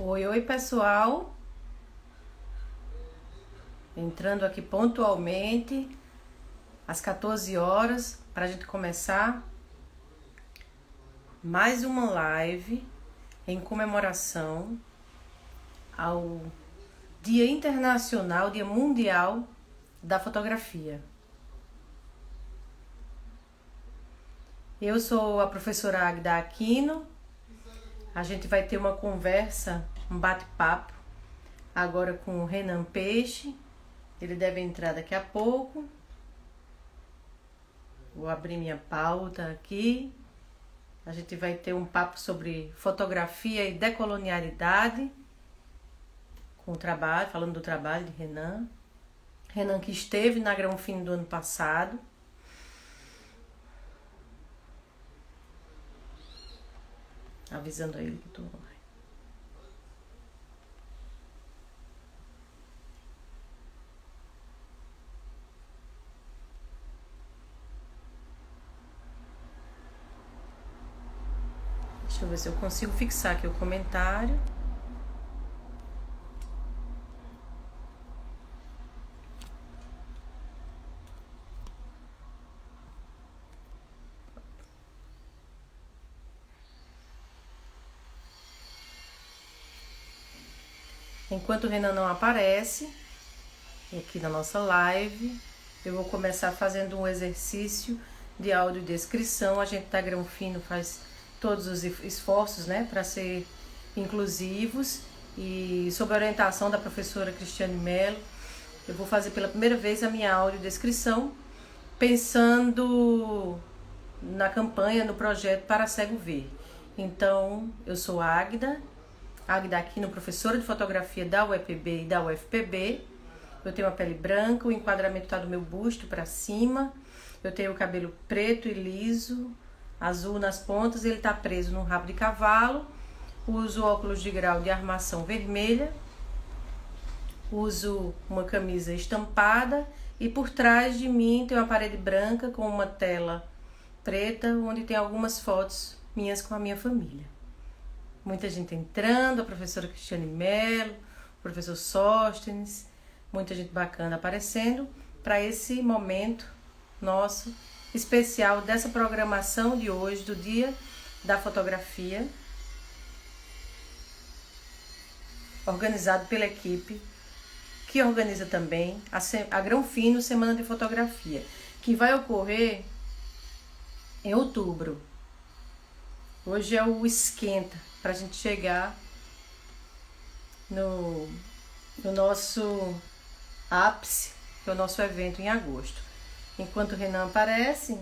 Oi, pessoal. Entrando aqui pontualmente às 14 horas para a gente começar mais uma live em comemoração ao Dia Internacional, Dia Mundial da Fotografia. Eu sou a professora Águida Aquino. A gente vai ter uma conversa, um bate-papo, agora com o Renan Peixe. Ele deve entrar daqui a pouco. Vou abrir minha pauta aqui. A gente vai ter um papo sobre fotografia e decolonialidade, com o trabalho, falando do trabalho de Renan. Renan que esteve na Granfino do ano passado. Avisando a ele que estou online. Deixa eu ver se eu consigo fixar aqui o comentário. Enquanto o Renan não aparece, aqui na nossa live, eu vou começar fazendo um exercício de audiodescrição. A gente da Granfino faz todos os esforços, né, para ser inclusivos, e sob a orientação da professora Cristiane Mello, eu vou fazer pela primeira vez a minha audiodescrição, pensando na campanha, no projeto Para Cego Ver. Então, eu sou Águida Aquino, professora de fotografia da UEPB e da UFPB. Eu tenho a pele branca, o enquadramento está do meu busto para cima. Eu tenho o cabelo preto e liso, azul nas pontas, ele está preso num rabo de cavalo. Uso óculos de grau de armação vermelha. Uso uma camisa estampada e por trás de mim tem uma parede branca com uma tela preta, onde tem algumas fotos minhas com a minha família. Muita gente entrando, a professora Cristiane Mello, o professor Sóstenes, muita gente bacana aparecendo para esse momento nosso especial dessa programação de hoje, do Dia da Fotografia, organizado pela equipe que organiza também a Granfino Semana de Fotografia, que vai ocorrer em outubro. Hoje é o esquenta para a gente chegar no nosso ápice, que é o nosso evento em agosto. Enquanto o Renan aparece,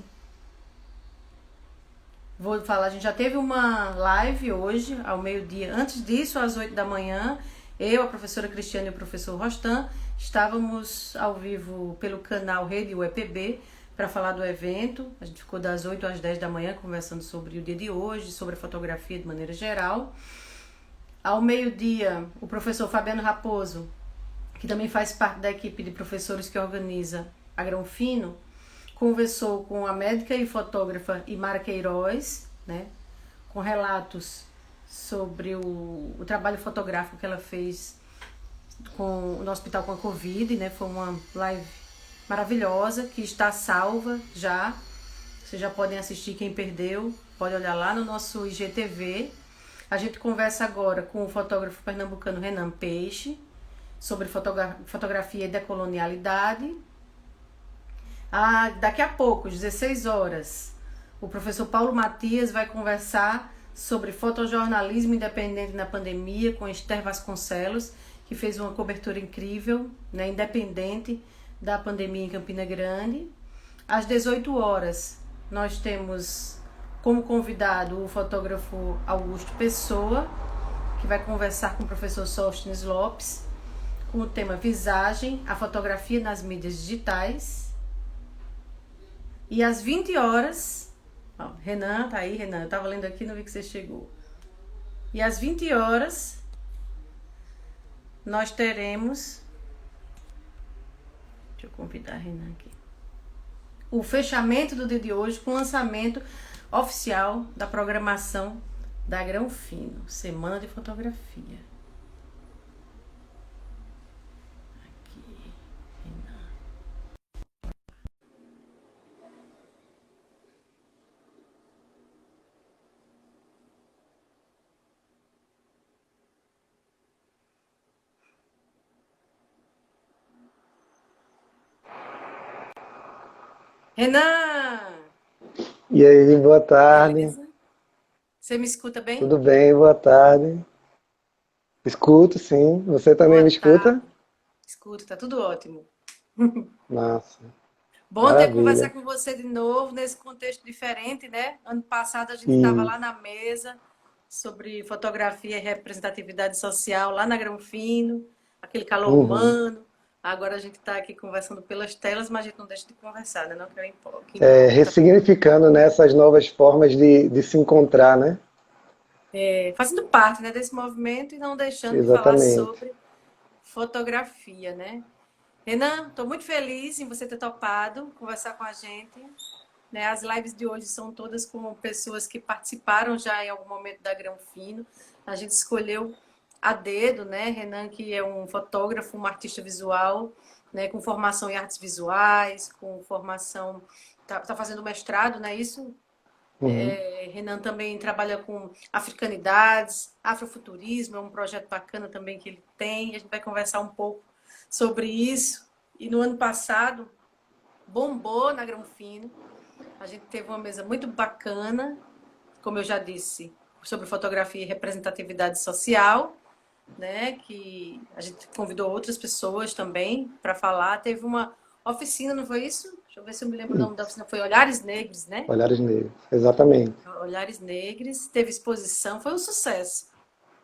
vou falar, a gente já teve uma live hoje, ao meio-dia. Antes disso, às 8 da manhã, eu, a professora Cristiane e o professor Rostan estávamos ao vivo pelo canal Rede UEPB para falar do evento. A gente ficou das 8 às 10 da manhã conversando sobre o dia de hoje, sobre a fotografia de maneira geral. Ao meio-dia, o professor Fabiano Raposo, que também faz parte da equipe de professores que organiza a Granfino, conversou com a médica e fotógrafa Imara Queiroz, né, com relatos sobre o trabalho fotográfico que ela fez no hospital com a Covid, né. Foi uma live maravilhosa, que está salva já. Vocês já podem assistir, quem perdeu pode olhar lá no nosso IGTV. A gente conversa agora com o fotógrafo pernambucano Renan Peixe sobre fotografia e decolonialidade. Daqui a pouco, às 16 horas, o professor Paulo Matias vai conversar sobre fotojornalismo independente na pandemia com Esther Vasconcelos, que fez uma cobertura incrível, né, independente da pandemia em Campina Grande. Às 18 horas, nós temos como convidado o fotógrafo Augusto Pessoa, que vai conversar com o professor Sóstenes Lopes, com o tema Visagem, a fotografia nas mídias digitais. E às 20 horas, Renan, tá aí, Renan, eu tava lendo aqui, não vi que você chegou. E às 20 horas, nós teremos... Deixa eu convidar a Renan aqui. O fechamento do dia de hoje com o lançamento oficial da programação da Granfino, Semana de Fotografia. Renan, E aí, boa tarde. beleza? Você me escuta bem? Tudo bem? Boa tarde. Escuto, sim. Você também Boa me escuta? tarde. Escuta, tá tudo ótimo. Nossa, Bom ter conversar maravilha. com você de novo nesse contexto diferente, né? Ano passado a gente estava E, lá na mesa sobre fotografia e representatividade social, lá na Granfino, aquele calor uhum. humano. Agora a gente está aqui conversando pelas telas, mas a gente não deixa de conversar, né? Não que é o que importa. Ressignificando, né, essas novas formas de se encontrar, né? É, fazendo parte, né, desse movimento e não deixando de falar Exatamente. sobre fotografia, né? Renan, estou muito feliz em você ter topado conversar com a gente. Né? As lives de hoje são todas com pessoas que participaram já em algum momento da Granfino. A gente escolheu a dedo, né? Renan, que é um fotógrafo, um artista visual, né? Com formação em artes visuais, com formação. Tá fazendo mestrado, não é isso? Uhum. Renan também trabalha com africanidades, afrofuturismo, é um projeto bacana também que ele tem. A gente vai conversar um pouco sobre isso. E no ano passado, bombou na Granfino. A gente teve uma mesa muito bacana, como eu já disse, sobre fotografia e representatividade social, né? Que a gente convidou outras pessoas também para falar. Teve uma oficina, não foi isso? Deixa eu ver se eu me lembro o nome da Isso. oficina. Foi Olhares Negros, né? Olhares negros. Exatamente. Olhares Negros. Teve exposição, foi um sucesso.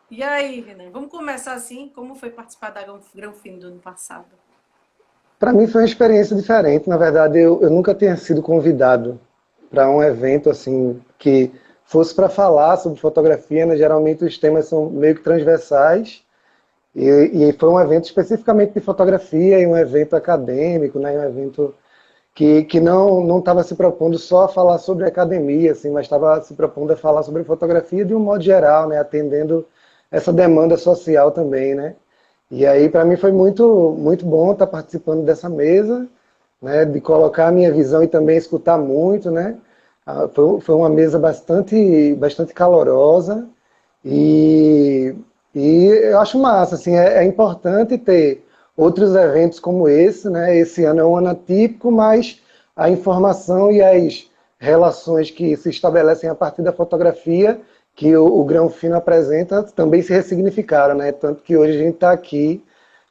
E aí, Renan, vamos começar assim? Como foi participar da Granfino do ano passado? Para mim foi uma experiência diferente. Na verdade, eu nunca tinha sido convidado para um evento assim que fosse para falar sobre fotografia, né? Geralmente os temas são meio que transversais. E foi um evento especificamente de fotografia e um evento acadêmico, né? Um evento que não estava se propondo só a falar sobre academia, assim, mas estava se propondo a falar sobre fotografia de um modo geral, né? Atendendo essa demanda social também, né? E aí para mim foi muito bom estar participando dessa mesa, né? De colocar a minha visão e também escutar muito, né? Foi uma mesa bastante calorosa e, e eu acho massa, assim, é importante ter outros eventos como esse, né? Esse ano é um ano atípico, mas a informação e as relações que se estabelecem a partir da fotografia que o Grão Fino apresenta também se ressignificaram, né? Tanto que hoje a gente está aqui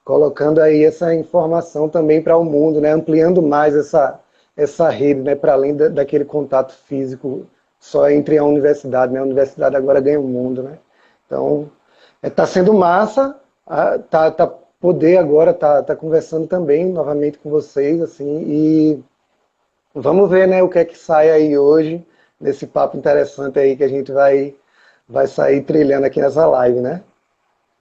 colocando aí essa informação também para o mundo, né? Ampliando mais essa rede, né? Para além daquele contato físico só entre a universidade, né? A universidade agora ganha o mundo, né? Então, está sendo massa, poder agora tá conversando também novamente com vocês, assim, e vamos ver, né, o que é que sai aí hoje, nesse papo interessante aí que a gente vai sair trilhando aqui nessa live, né?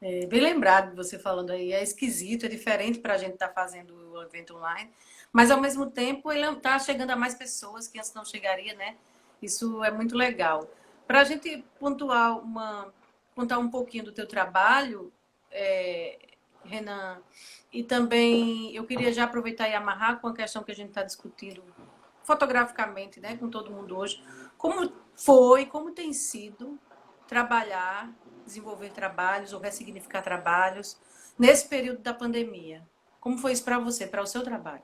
É, bem lembrado de você falando aí. É esquisito, é diferente para a gente estar fazendo o evento online, mas ao mesmo tempo ele está chegando a mais pessoas que antes não chegaria, né? Isso é muito legal. Para a gente contar um pouquinho do teu trabalho, é, Renan, e também eu queria já aproveitar e amarrar com a questão que a gente está discutindo fotograficamente, né, com todo mundo hoje. Como foi, como tem sido trabalhar, desenvolver trabalhos ou ressignificar trabalhos nesse período da pandemia? Como foi isso para você, para o seu trabalho?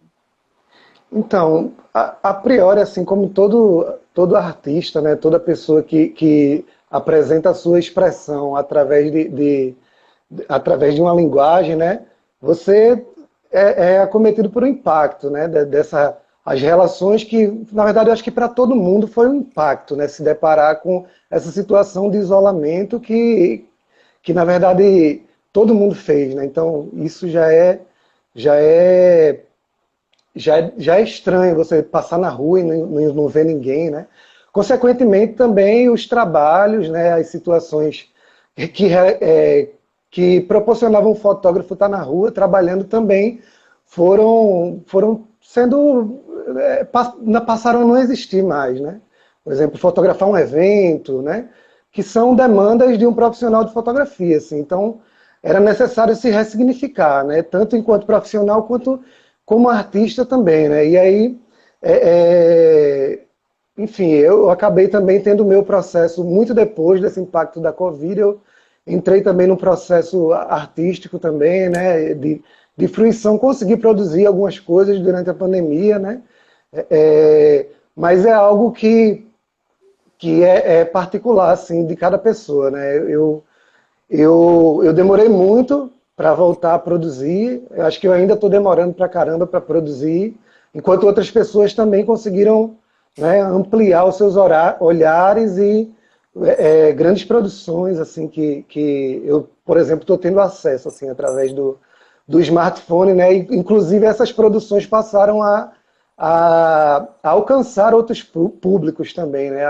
Então, a priori, assim como todo artista, né, toda pessoa que apresenta a sua expressão através de uma linguagem, né, você é acometido por um impacto, né, as relações que, na verdade, eu acho que para todo mundo foi um impacto, né, se deparar com essa situação de isolamento que na verdade, todo mundo fez, né, então isso já é já é estranho você passar na rua e não ver ninguém, né? Consequentemente, também os trabalhos, né, as situações que, que proporcionavam o fotógrafo estar na rua trabalhando também foram sendo passaram a não existir mais, né? Por exemplo, fotografar um evento, né? Que são demandas de um profissional de fotografia, assim. Então, era necessário se ressignificar, né? Tanto enquanto profissional quanto como artista também, né? E aí, é, é, enfim, eu acabei também tendo o meu processo muito depois desse impacto da Covid. Eu entrei também num processo artístico também, né? De fruição, consegui produzir algumas coisas durante a pandemia, né? Mas é algo que é particular, assim, de cada pessoa, né? Eu demorei muito para voltar a produzir. Eu acho que eu ainda estou demorando para caramba para produzir, enquanto outras pessoas também conseguiram, né, ampliar os seus olhares e grandes produções assim que eu, por exemplo, estou tendo acesso assim através do smartphone, né? E, inclusive essas produções passaram a alcançar outros públicos também, né?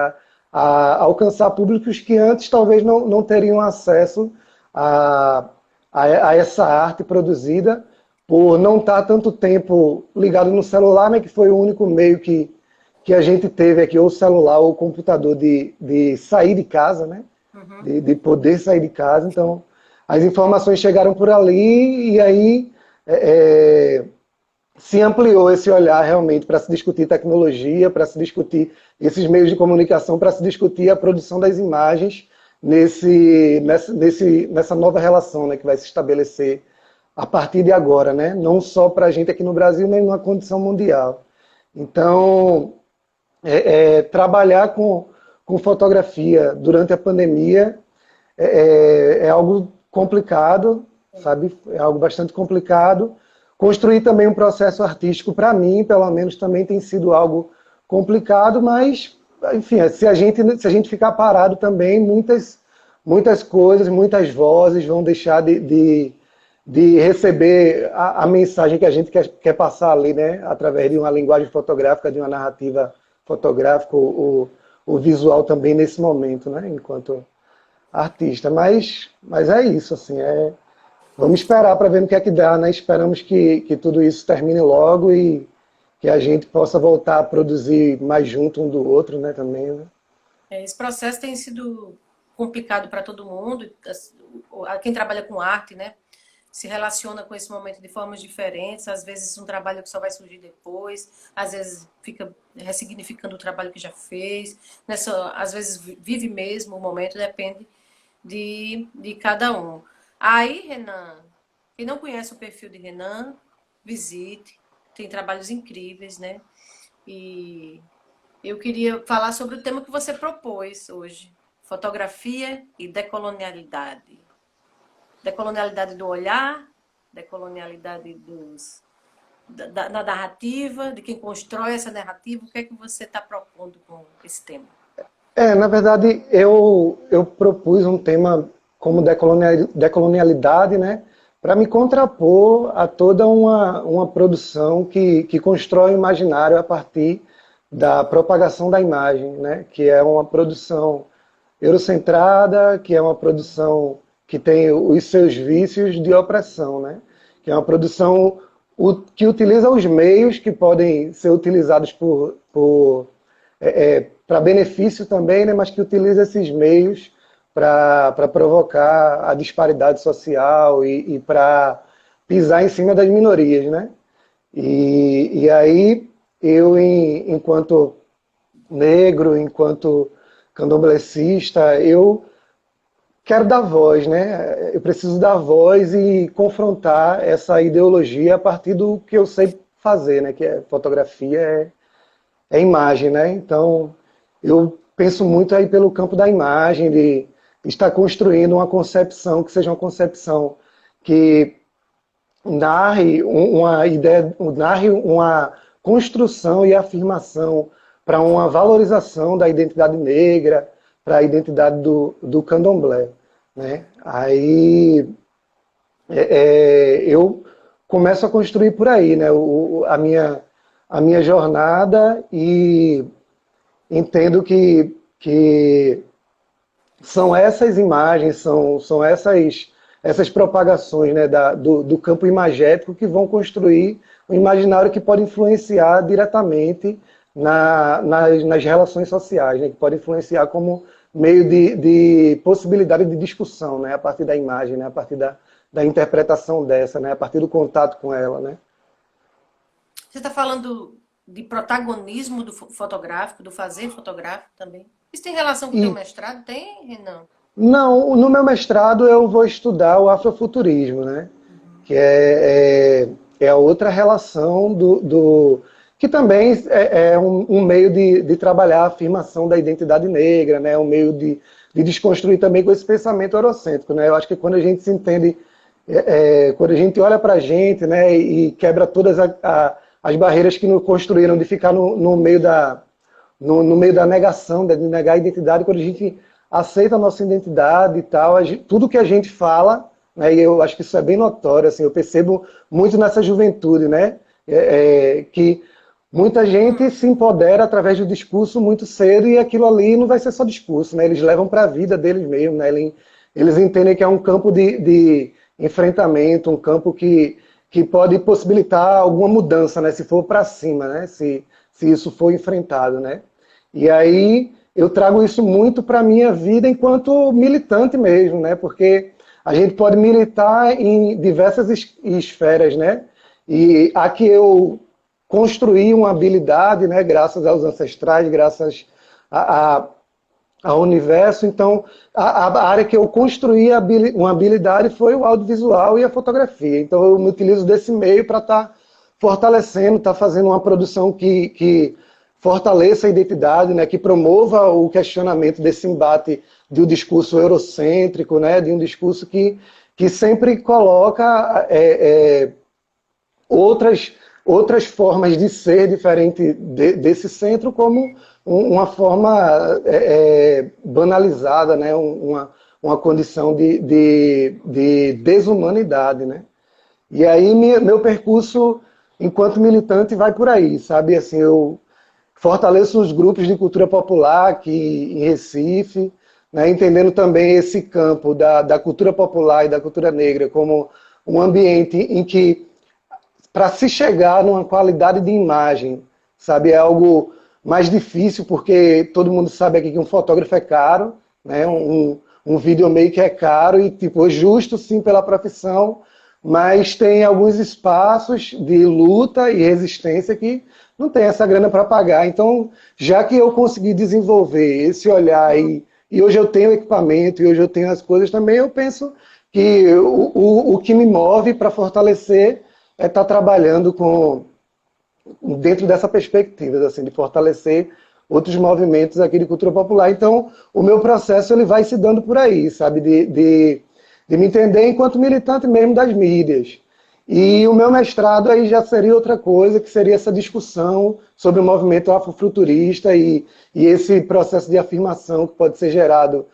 A alcançar públicos que antes talvez não teriam acesso a essa arte produzida por não estar tanto tempo ligado no celular, né, que foi o único meio que a gente teve aqui, ou o celular ou o computador, de sair de casa, né, de poder sair de casa. Então, as informações chegaram por ali e aí se ampliou esse olhar realmente para se discutir tecnologia, para se discutir esses meios de comunicação, para se discutir a produção das imagens nessa nova relação, né, que vai se estabelecer a partir de agora, né? Não só para a gente aqui no Brasil, mas numa condição mundial. Então, trabalhar com fotografia durante a pandemia é algo complicado, sabe? É algo bastante complicado. Construir também um processo artístico, para mim, pelo menos, também tem sido algo complicado, mas, enfim, se a gente ficar parado também, muitas coisas, muitas vozes vão deixar de receber a mensagem que a gente quer passar ali, né? Através de uma linguagem fotográfica, de uma narrativa fotográfica, o visual também nesse momento, né? Enquanto artista. Mas é isso, assim, vamos esperar para ver no que é que dá, né? Esperamos que tudo isso termine logo e que a gente possa voltar a produzir mais junto um do outro, né? Também, né? Esse processo tem sido complicado para todo mundo. Quem trabalha com arte, né? Se relaciona com esse momento de formas diferentes. Às vezes um trabalho que só vai surgir depois, às vezes fica ressignificando o trabalho que já fez. Às vezes vive mesmo o momento, depende de cada um. Aí, Renan, quem não conhece o perfil de Renan, visite. Tem trabalhos incríveis, né? E eu queria falar sobre o tema que você propôs hoje: fotografia e decolonialidade. Decolonialidade do olhar, decolonialidade da narrativa, de quem constrói essa narrativa. O que é que você está propondo com esse tema? Na verdade, eu propus um tema como decolonialidade, né, para me contrapor a toda uma produção que constrói o imaginário a partir da propagação da imagem, né, que é uma produção eurocentrada, que é uma produção que tem os seus vícios de opressão, né, que é uma produção que utiliza os meios que podem ser utilizados para benefício também, né, mas que utiliza esses meios para provocar a disparidade social e para pisar em cima das minorias, né? E aí eu, enquanto negro, enquanto candomblessista, eu quero dar voz, né? Eu preciso dar voz e confrontar essa ideologia a partir do que eu sei fazer, né? Que é fotografia, é imagem, né? Então, eu penso muito aí pelo campo da imagem, de estar construindo uma concepção que seja uma concepção que narre uma ideia, narre uma construção e afirmação para uma valorização da identidade negra, para a identidade do candomblé, né? Aí eu começo a construir por aí, né? A minha jornada, e entendo que são essas imagens, são essas propagações, né, do campo imagético que vão construir um imaginário que pode influenciar diretamente nas relações sociais, né, que pode influenciar como meio de possibilidade de discussão, né, a partir da imagem, né, a partir da interpretação dessa, né, a partir do contato com ela, né. Você está falando de protagonismo do fotográfico, do fazer fotográfico também? Isso tem relação com o teu mestrado? Tem, Renan? Não, no meu mestrado eu vou estudar o afrofuturismo, né? Que é a outra relação que também é um meio de trabalhar a afirmação da identidade negra, né? Um meio de desconstruir também com esse pensamento eurocêntrico, né? Eu acho que quando a gente se entende, quando a gente olha para a gente, né, e quebra todas as barreiras que nos construíram de ficar no meio no meio da negação, de negar a identidade, quando a gente aceita a nossa identidade e tal, tudo que a gente fala, né, e eu acho que isso é bem notório, assim, eu percebo muito nessa juventude, né, que muita gente se empodera através do discurso muito cedo e aquilo ali não vai ser só discurso, né, eles levam para a vida deles mesmos, né, eles entendem que é um campo de enfrentamento, um campo que pode possibilitar alguma mudança, né, se for para cima, né, se isso for enfrentado, né. E aí eu trago isso muito para a minha vida enquanto militante mesmo, né? Porque a gente pode militar em diversas esferas, né? E aqui eu construí uma habilidade, né? Graças aos ancestrais, graças ao universo. Então, a área que eu construí uma habilidade foi o audiovisual e a fotografia. Então, eu me utilizo desse meio para estar fortalecendo, estar fazendo uma produção que fortaleça a identidade, né, que promova o questionamento desse embate de um discurso eurocêntrico, né, de um discurso que sempre coloca outras formas de ser diferente desse centro como uma forma banalizada, né, uma condição de desumanidade, né. E aí meu percurso enquanto militante vai por aí, sabe, assim, eu fortaleço os grupos de cultura popular aqui em Recife, né, entendendo também esse campo da cultura popular e da cultura negra como um ambiente em que, para se chegar numa qualidade de imagem, sabe, é algo mais difícil, porque todo mundo sabe aqui que um fotógrafo é caro, né, um videomaker é caro e, tipo, é justo sim pela profissão, mas tem alguns espaços de luta e resistência que não tem essa grana para pagar. Então, já que eu consegui desenvolver esse olhar e hoje eu tenho equipamento e hoje eu tenho as coisas também, eu penso que o que me move para fortalecer é estar trabalhando dentro dessa perspectiva, assim, de fortalecer outros movimentos aqui de cultura popular. Então, o meu processo ele vai se dando por aí, sabe, de me entender enquanto militante mesmo das mídias. E o meu mestrado aí já seria outra coisa, que seria essa discussão sobre o movimento afrofuturista e esse processo de afirmação que pode ser gerado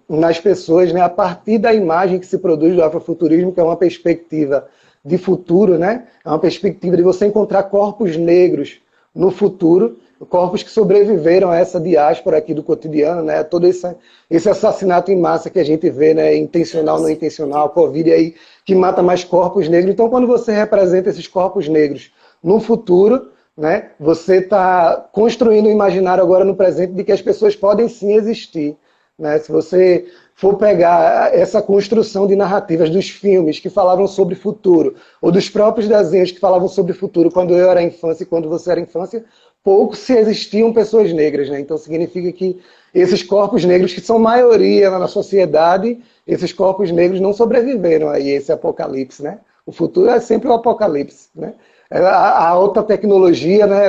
nas pessoas, né, a partir da imagem que se produz do afrofuturismo, que é uma perspectiva de futuro, né? É uma perspectiva de você encontrar corpos negros no futuro, corpos que sobreviveram a essa diáspora aqui do cotidiano, né? Todo esse assassinato em massa que a gente vê, né? Intencional, não intencional, Covid aí, que mata mais corpos negros. Então, quando você representa esses corpos negros no futuro, né? Você está construindo um imaginário agora no presente de que as pessoas podem sim existir, né? Se você for pegar essa construção de narrativas dos filmes que falavam sobre futuro, ou dos próprios desenhos que falavam sobre futuro quando eu era infância e quando você era infância, pouco se existiam pessoas negras, né? Então significa que esses corpos negros, que são maioria na sociedade, esses corpos negros não sobreviveram a esse apocalipse, né? O futuro é sempre o apocalipse, né? A alta tecnologia, né?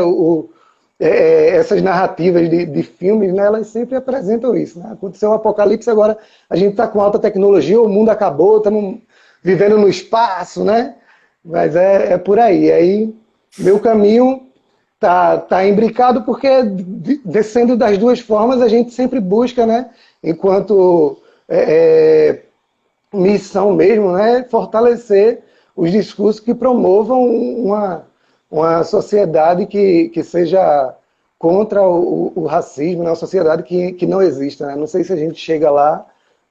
Essas narrativas de filmes, né? Elas sempre apresentam isso, né? Aconteceu um apocalipse, agora a gente está com alta tecnologia, o mundo acabou, estamos vivendo no espaço, né? Mas é por aí. Aí meu caminho tá imbricado porque, descendo das duas formas, a gente sempre busca, né, enquanto missão mesmo, né, fortalecer os discursos que promovam uma sociedade que seja contra o racismo, né, uma sociedade que não exista, né? Não sei se a gente chega lá,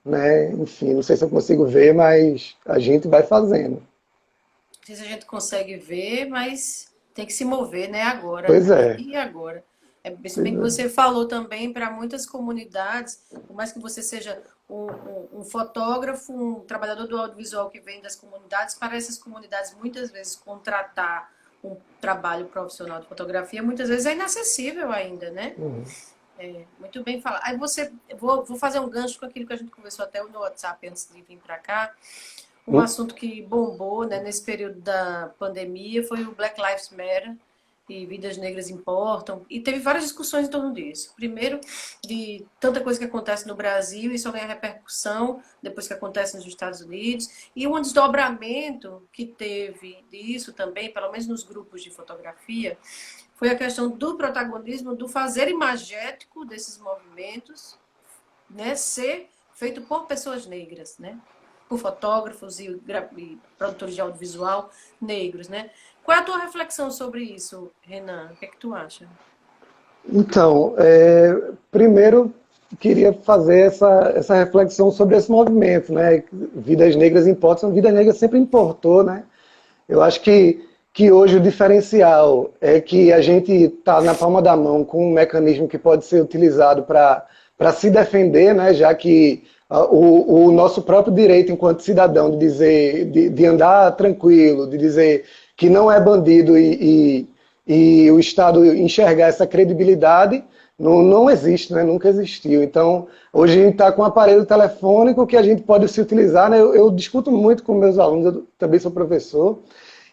né, enfim, não sei se eu consigo ver, mas a gente vai fazendo. Não sei se a gente consegue ver, mas tem que se mover, né? Agora, Pois né? é, E agora? Se pois bem que é. você falou também para muitas comunidades, por mais que você seja um fotógrafo, um trabalhador do audiovisual que vem das comunidades, para essas comunidades muitas vezes contratar um trabalho profissional de fotografia, muitas vezes é inacessível ainda, né? Uhum. Muito bem falado. Aí vou fazer um gancho com aquilo que a gente conversou até no WhatsApp antes de vir para cá. Um assunto que bombou, né, nesse período da pandemia foi o Black Lives Matter, e vidas negras importam. E teve várias discussões em torno disso. Primeiro, de tanta coisa que acontece no Brasil e só ganha repercussão depois que acontece nos Estados Unidos. E um desdobramento que teve disso também, pelo menos nos grupos de fotografia, foi a questão do protagonismo, do fazer imagético desses movimentos, né, ser feito por pessoas negras, né? Por fotógrafos e produtores de audiovisual negros, né? Qual é a tua reflexão sobre isso, Renan? O que é que tu acha? Então, primeiro queria fazer essa reflexão sobre esse movimento, né? Vidas negras importam, Vidas negras sempre importou, né? Eu acho que hoje o diferencial é que a gente está na palma da mão com um mecanismo que pode ser utilizado para se defender, né? Já que o nosso próprio direito enquanto cidadão de dizer, de andar tranquilo, de dizer que não é bandido e o Estado enxergar essa credibilidade não existe, né? Nunca existiu. Então, hoje a gente está com um aparelho telefônico que a gente pode se utilizar, né? Eu discuto muito com meus alunos, eu também sou professor,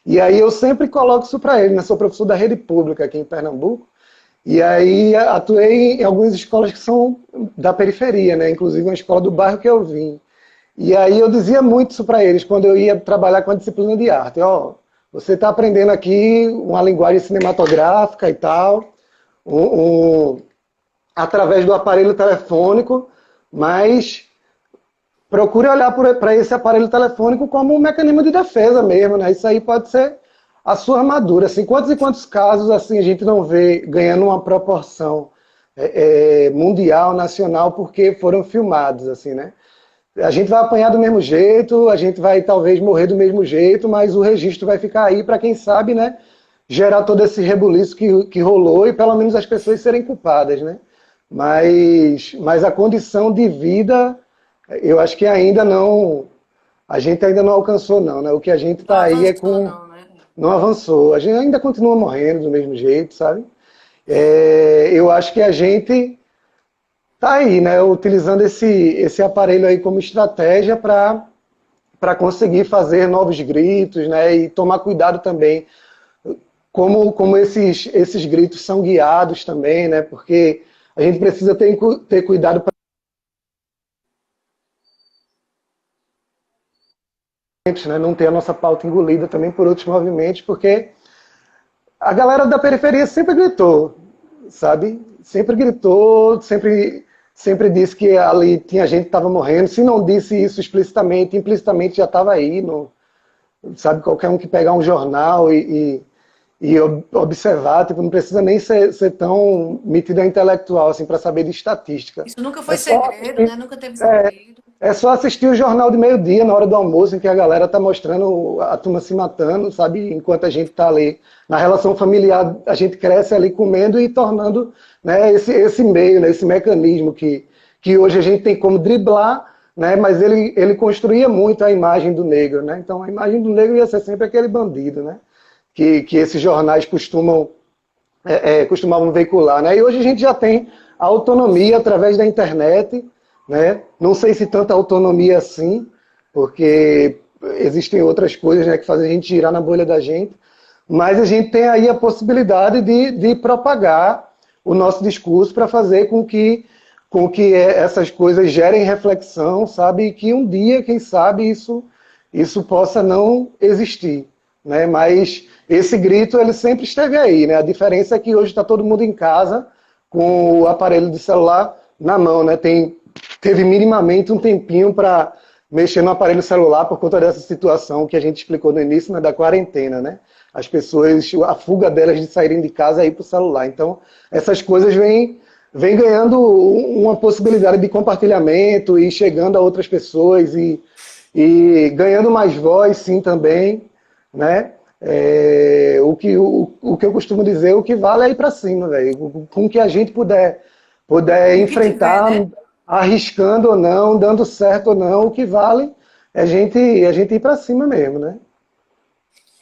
e aí eu sempre coloco isso para eles, né? Sou professor da rede pública aqui em Pernambuco, e aí atuei em algumas escolas que são da periferia, né? Inclusive uma escola do bairro que eu vim. E aí eu dizia muito isso para eles quando eu ia trabalhar com a disciplina de arte. Ó, você está aprendendo aqui uma linguagem cinematográfica e tal, um, através do aparelho telefônico, mas procure olhar para esse aparelho telefônico como um mecanismo de defesa mesmo, né? Isso aí pode ser a sua armadura. Assim, quantos e quantos casos assim a gente não vê ganhando uma proporção mundial, nacional, porque foram filmados, assim, né? A gente vai apanhar do mesmo jeito, a gente vai talvez morrer do mesmo jeito, mas o registro vai ficar aí para quem sabe, né? Gerar todo esse rebuliço que rolou e pelo menos as pessoas serem culpadas, né? Mas a condição de vida, eu acho que ainda não, a gente ainda não alcançou não, né? O que a gente Não está aí é avançou, com, não, né? não avançou. A gente ainda continua morrendo do mesmo jeito, sabe? Eu acho que a gente está aí, né? Utilizando esse aparelho aí como estratégia para conseguir fazer novos gritos, né? E tomar cuidado também como esses gritos são guiados também, né? Porque a gente precisa ter cuidado para, né, não ter a nossa pauta engolida também por outros movimentos, porque a galera da periferia sempre gritou, sabe? Sempre gritou, sempre disse que ali tinha gente que estava morrendo. Se não disse isso explicitamente, implicitamente já estava aí. No, sabe? Qualquer um que pegar um jornal e observar, tipo, não precisa nem ser tão metido a intelectual assim, para saber de estatística. Isso nunca É foi só segredo, assistir, né? Nunca teve segredo. é só assistir o jornal de meio-dia, na hora do almoço, em que a galera tá mostrando a turma se matando, sabe? Enquanto a gente tá ali na relação familiar, a gente cresce ali comendo e tornando, né, esse meio, né, esse mecanismo que hoje a gente tem como driblar, né, mas ele construía muito a imagem do negro, né? Então a imagem do negro ia ser sempre aquele bandido, né? Que esses jornais costumavam veicular, né? E hoje a gente já tem a autonomia através da internet, né? Não sei se tanta autonomia assim, porque existem outras coisas, né, que fazem a gente girar na bolha da gente, mas a gente tem aí a possibilidade de propagar o nosso discurso para fazer com que essas coisas gerem reflexão, sabe? E que um dia, quem sabe, isso possa não existir, né? Mas esse grito ele sempre esteve aí, né? A diferença é que hoje está todo mundo em casa com o aparelho de celular na mão, né? Teve minimamente um tempinho para mexer no aparelho celular por conta dessa situação que a gente explicou no início, né, da quarentena, né? As pessoas, a fuga delas de saírem de casa é ir para o celular. Então, essas coisas vêm ganhando uma possibilidade de compartilhamento e chegando a outras pessoas e ganhando mais voz, sim, também, né? O que eu costumo dizer, o que vale é ir para cima, velho. Com o que a gente puder Com o que tiver, enfrentar, né? arriscando ou não, dando certo ou não, o que vale é a gente ir para cima mesmo, né?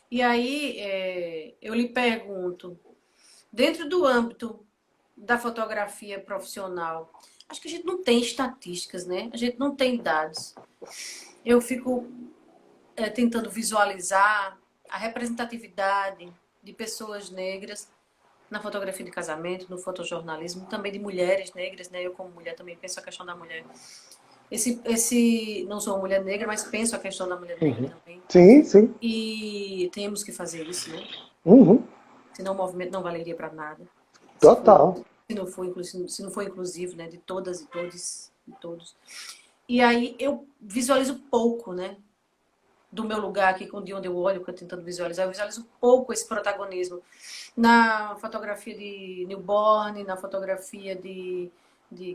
E aí, eu lhe pergunto, dentro do âmbito da fotografia profissional, acho que a gente não tem estatísticas, né? A gente não tem dados. Eu fico tentando visualizar a representatividade de pessoas negras na fotografia de casamento, no fotojornalismo, também de mulheres negras, né? Eu como mulher também penso a questão da mulher. Não sou uma mulher negra, mas penso a questão da mulher negra Uhum. também. Sim, sim. E temos que fazer isso, né? Uhum. Senão o movimento não valeria para nada. Se, for, Total. se não for inclusivo, né? De todas e todos e todos. E aí eu visualizo pouco, né? Do meu lugar aqui, de onde eu olho, que eu tentando visualizar, eu visualizo pouco esse protagonismo na fotografia de newborn, na fotografia de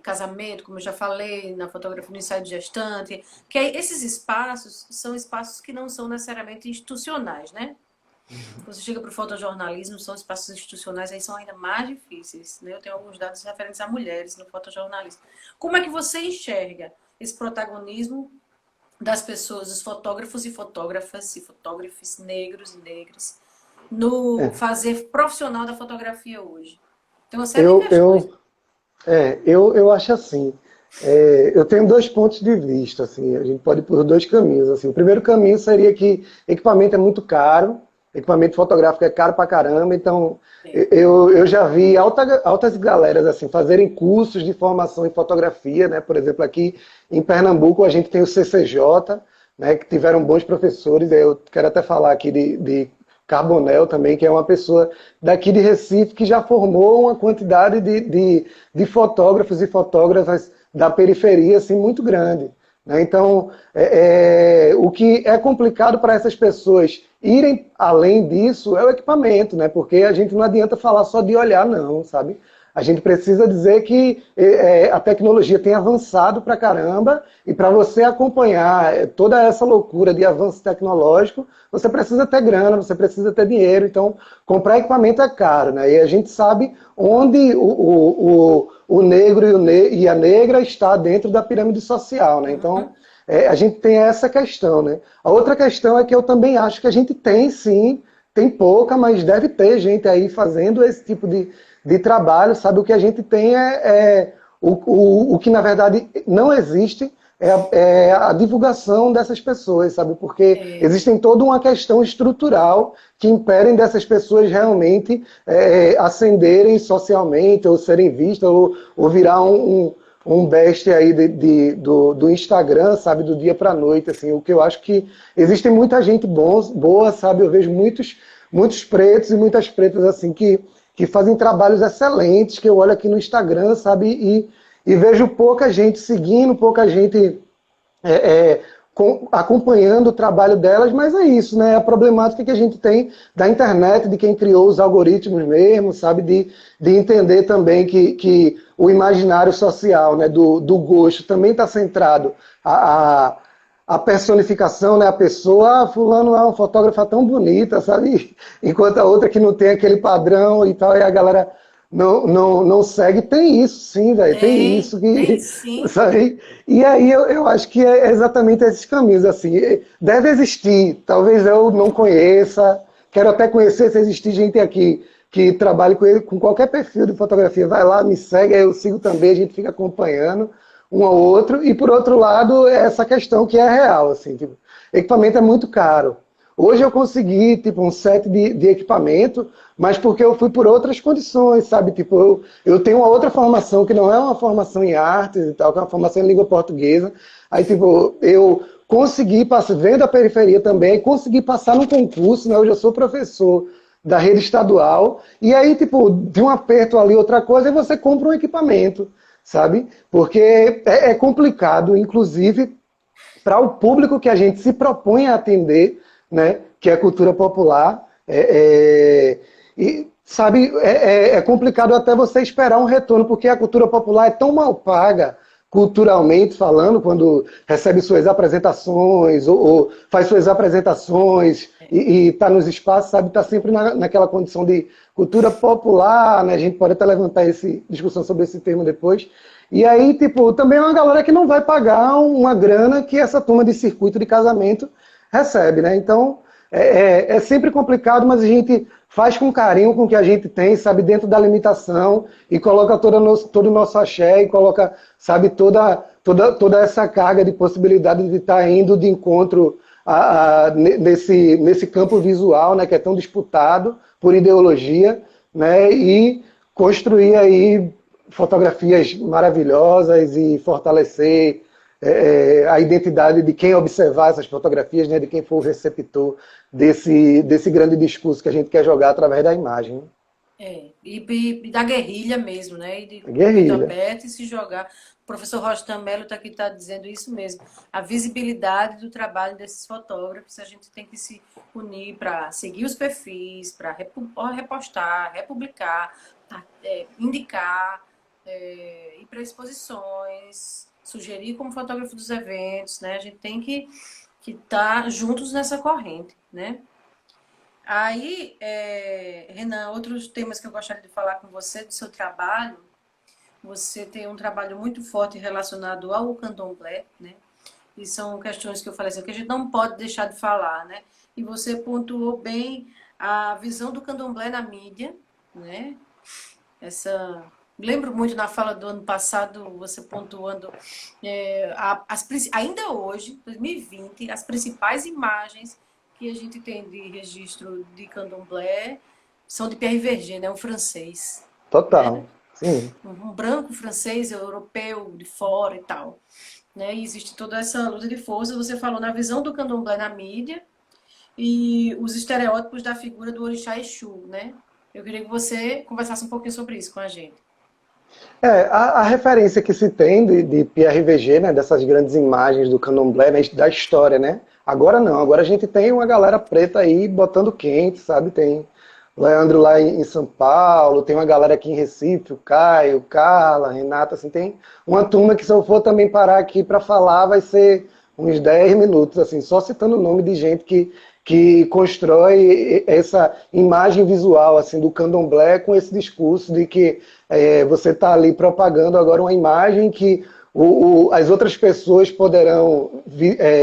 casamento, como eu já falei, na fotografia no ensaio de gestante, que aí esses espaços são espaços que não são necessariamente institucionais, né? Você chega para o fotojornalismo, são espaços institucionais, aí são ainda mais difíceis, né? Eu tenho alguns dados referentes a mulheres no fotojornalismo. Como é que você enxerga esse protagonismo das pessoas, os fotógrafos e fotógrafas e fotógrafos negros e negras no É. fazer profissional da fotografia hoje? Tem uma série de Eu, questões. eu, eu acho assim. Eu tenho dois pontos de vista, assim, a gente pode ir por dois caminhos. Assim. O primeiro caminho seria que equipamento é muito caro, equipamento fotográfico é caro pra caramba, então eu já vi altas galeras assim, fazerem cursos de formação em fotografia, né? Por exemplo, aqui em Pernambuco a gente tem o CCJ, né, que tiveram bons professores, eu quero até falar aqui de Carbonel também, que é uma pessoa daqui de Recife que já formou uma quantidade de fotógrafos e fotógrafas da periferia assim, muito grande. Né? Então, o que é complicado para essas pessoas irem além disso é o equipamento, né? Porque a gente não adianta falar só de olhar, não, sabe? A gente precisa dizer que a tecnologia tem avançado pra caramba e para você acompanhar toda essa loucura de avanço tecnológico, você precisa ter grana, você precisa ter dinheiro. Então, comprar equipamento é caro, né? E a gente sabe onde o negro e a negra está dentro da pirâmide social, né? Então, a gente tem essa questão, né? A outra questão é que eu também acho que a gente tem, sim, tem pouca, mas deve ter gente aí fazendo esse tipo de trabalho, sabe? O que a gente tem o que, na verdade, não existe é a divulgação dessas pessoas, sabe? Porque existe toda uma questão estrutural que impedem dessas pessoas realmente ascenderem socialmente, ou serem vistas, ou virar um best aí do Instagram, sabe? Do dia para noite, assim. O que eu acho que existe muita gente boa, sabe? Eu vejo muitos pretos e muitas pretas, assim, que fazem trabalhos excelentes, que eu olho aqui no Instagram, sabe? E vejo pouca gente seguindo, pouca gente acompanhando o trabalho delas, mas é isso, né? A problemática que a gente tem da internet, de quem criou os algoritmos mesmo, sabe? De entender também que o imaginário social, né? do gosto também está centrado a personificação, né? A pessoa, fulano é uma fotógrafa tão bonita, sabe? Enquanto a outra que não tem aquele padrão e tal, e a galera não segue. Tem isso, sim, velho. Tem isso Tem que, sim. sabe? E aí eu acho que é exatamente esses caminhos, assim. Deve existir, talvez eu não conheça, quero até conhecer se existir gente aqui que trabalhe com ele, com qualquer perfil de fotografia. Vai lá, me segue, aí eu sigo também, a gente fica acompanhando um ao outro. E por outro lado, essa questão que é real, assim, tipo, equipamento é muito caro. Hoje eu consegui, tipo, um set de equipamento, mas porque eu fui por outras condições, sabe? Tipo, eu tenho uma outra formação, que não é uma formação em artes e tal, que é uma formação em língua portuguesa. Aí, tipo, eu consegui passar, vendo a periferia também, consegui passar num concurso, né? Hoje eu sou professor da rede estadual, e aí, tipo, de um aperto ali, outra coisa, aí você compra um equipamento, sabe? Porque é complicado, inclusive, para o público que a gente se propõe a atender, né, que é a cultura popular, e sabe, é complicado até você esperar um retorno, porque a cultura popular é tão mal paga, culturalmente falando, quando recebe suas apresentações, ou faz suas apresentações, e está nos espaços, sabe, está sempre naquela condição de cultura popular, né, a gente pode até levantar essa discussão sobre esse termo depois. E aí, tipo, também é uma galera que não vai pagar uma grana que essa turma de circuito de casamento recebe, né? Então, é sempre complicado, mas a gente faz com carinho com o que a gente tem, sabe, dentro da limitação, e coloca todo o nosso axé, e coloca, sabe, toda essa carga de possibilidade de estar indo de encontro nesse campo visual, né, que é tão disputado por ideologia, né, e construir aí fotografias maravilhosas e fortalecer a identidade de quem observar essas fotografias, né, de quem for o receptor desse grande discurso que a gente quer jogar através da imagem. Né? E da guerrilha mesmo, né? E de peito Guerrilha. aberto e se jogar. O professor Rostam Melo está aqui tá dizendo isso mesmo. A visibilidade do trabalho desses fotógrafos, a gente tem que se unir para seguir os perfis, para repostar, republicar, indicar, ir para exposições, sugerir como fotógrafo dos eventos, né? A gente tem que estar juntos nessa corrente, né? Aí, Renan, outros temas que eu gostaria de falar com você, do seu trabalho. Você tem um trabalho muito forte relacionado ao candomblé, né? E são questões que eu falei assim, que a gente não pode deixar de falar, né? E você pontuou bem a visão do candomblé na mídia, né? Lembro muito na fala do ano passado, você pontuando ainda hoje, 2020, as principais imagens que a gente tem de registro de candomblé são de Pierre Verger, né? Um francês. Total, Né? sim. Um branco francês, europeu, de fora e tal. Né? E existe toda essa luta de forças. Você falou na visão do candomblé na mídia e os estereótipos da figura do orixá Exu, né? Eu queria que você conversasse um pouquinho sobre isso com a gente. A referência que se tem de Pierre Verger, né, dessas grandes imagens do candomblé, né, da história, né? Agora não, agora a gente tem uma galera preta aí botando quente, sabe? Tem Leandro lá em São Paulo, tem uma galera aqui em Recife, o Caio, Carla, Renata, assim, tem uma turma que se eu for também parar aqui para falar vai ser uns 10 minutos, assim, só citando o nome de gente que constrói essa imagem visual assim do candomblé com esse discurso de que você está ali propagando agora uma imagem que as outras pessoas poderão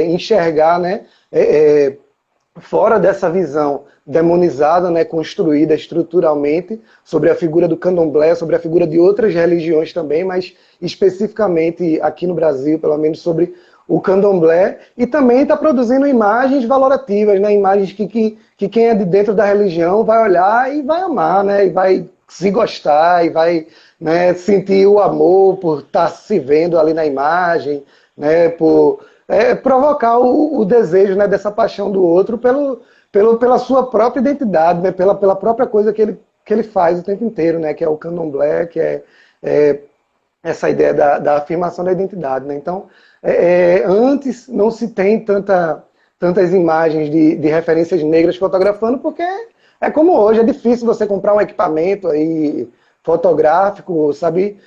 enxergar, né, fora dessa visão demonizada, né, construída estruturalmente sobre a figura do candomblé, sobre a figura de outras religiões também, mas especificamente aqui no Brasil, pelo menos sobre o candomblé, e também está produzindo imagens valorativas, né? Imagens que quem é de dentro da religião vai olhar e vai amar, né? E vai se gostar, e vai, né, sentir o amor por estar se vendo ali na imagem, né? Por provocar o desejo, né, dessa paixão do outro pela sua própria identidade, né? Pela própria coisa que ele faz o tempo inteiro, né? Que é o candomblé, que é essa ideia da afirmação da identidade, né? Então, antes não se tem tantas imagens de referências negras fotografando, porque é como hoje, é difícil você comprar um equipamento aí fotográfico, sabe?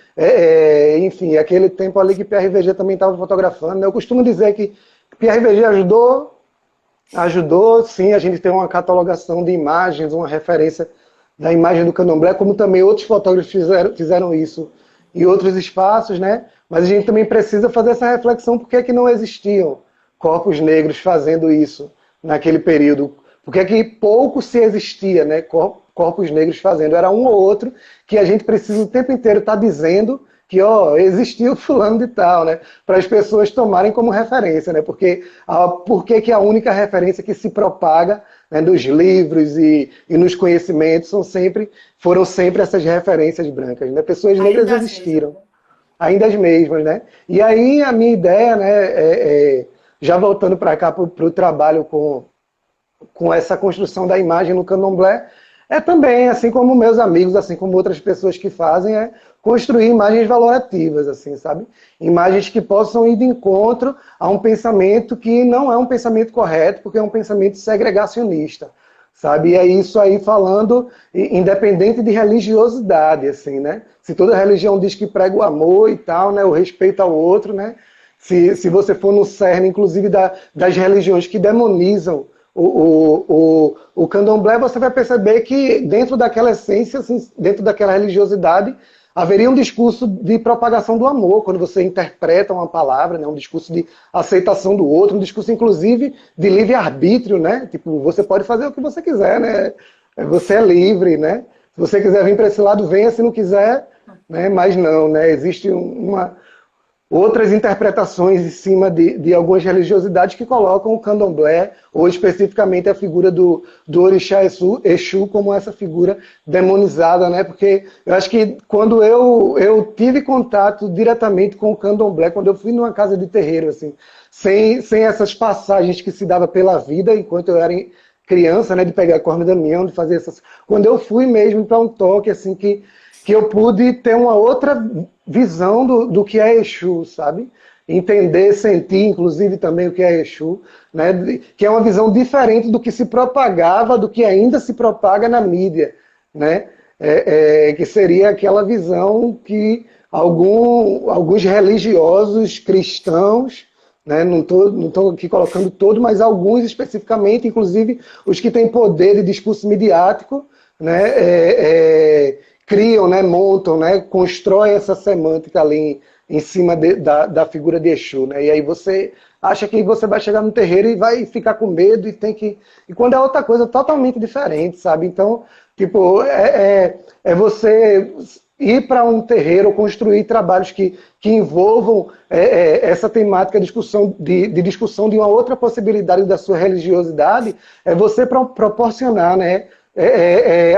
Enfim, aquele tempo ali que Pierre Verger também estava fotografando, né? Eu costumo dizer que Pierre Verger ajudou sim a gente ter uma catalogação de imagens, uma referência da imagem do candomblé, como também outros fotógrafos fizeram isso em outros espaços, né? Mas a gente também precisa fazer essa reflexão por que é que não existiam corpos negros fazendo isso naquele período. Por que é que pouco se existia, né? Corpos negros fazendo. Era um ou outro que a gente precisa o tempo inteiro estar dizendo que existiu fulano de tal, né? Para as pessoas tomarem como referência, né? Porque por que a única referência que se propaga, né, nos livros e nos conhecimentos foram sempre essas referências brancas, né? Pessoas negras existiram. Ainda as mesmas, né? E aí a minha ideia, né, já voltando para cá, para o trabalho com essa construção da imagem no candomblé, é também, assim como meus amigos, assim como outras pessoas que fazem, é construir imagens valorativas, assim, sabe? Imagens que possam ir de encontro a um pensamento que não é um pensamento correto, porque é um pensamento segregacionista, sabe? E é isso aí falando, independente de religiosidade, assim, né? Se toda religião diz que prega o amor e tal, né? O respeito ao outro, né? Se você for no cerne, inclusive, das religiões que demonizam o candomblé, você vai perceber que dentro daquela essência, assim, dentro daquela religiosidade, haveria um discurso de propagação do amor, quando você interpreta uma palavra, né, um discurso de aceitação do outro, um discurso, inclusive, de livre-arbítrio, né? Tipo, você pode fazer o que você quiser, né? Você é livre, né? Se você quiser vir para esse lado, venha, se não quiser, né? Mas não, né? Existe outras interpretações em cima de algumas religiosidades que colocam o candomblé, ou especificamente a figura do orixá Exu como essa figura demonizada, né? Porque eu acho que quando eu tive contato diretamente com o candomblé, quando eu fui numa casa de terreiro, assim, sem essas passagens que se dava pela vida enquanto eu era criança, né, de pegar corno da Damião, de fazer essas... Quando eu fui mesmo para um toque, assim, que eu pude ter uma outra visão do que é Exu, sabe? Entender, sentir, inclusive, também o que é Exu, né? Que é uma visão diferente do que se propagava, do que ainda se propaga na mídia, né? Que seria aquela visão que alguns religiosos cristãos, né? Não estou aqui colocando todos, mas alguns especificamente, inclusive os que têm poder de discurso midiático, né? Criam, né? Montam, né? Constroem essa semântica ali em cima da figura de Exu, né? E aí você acha que você vai chegar no terreiro e vai ficar com medo e tem que... E quando é outra coisa totalmente diferente, sabe? Então, tipo, você ir para um terreiro ou construir trabalhos que envolvam essa temática de discussão de uma outra possibilidade da sua religiosidade, é você proporcionar, né,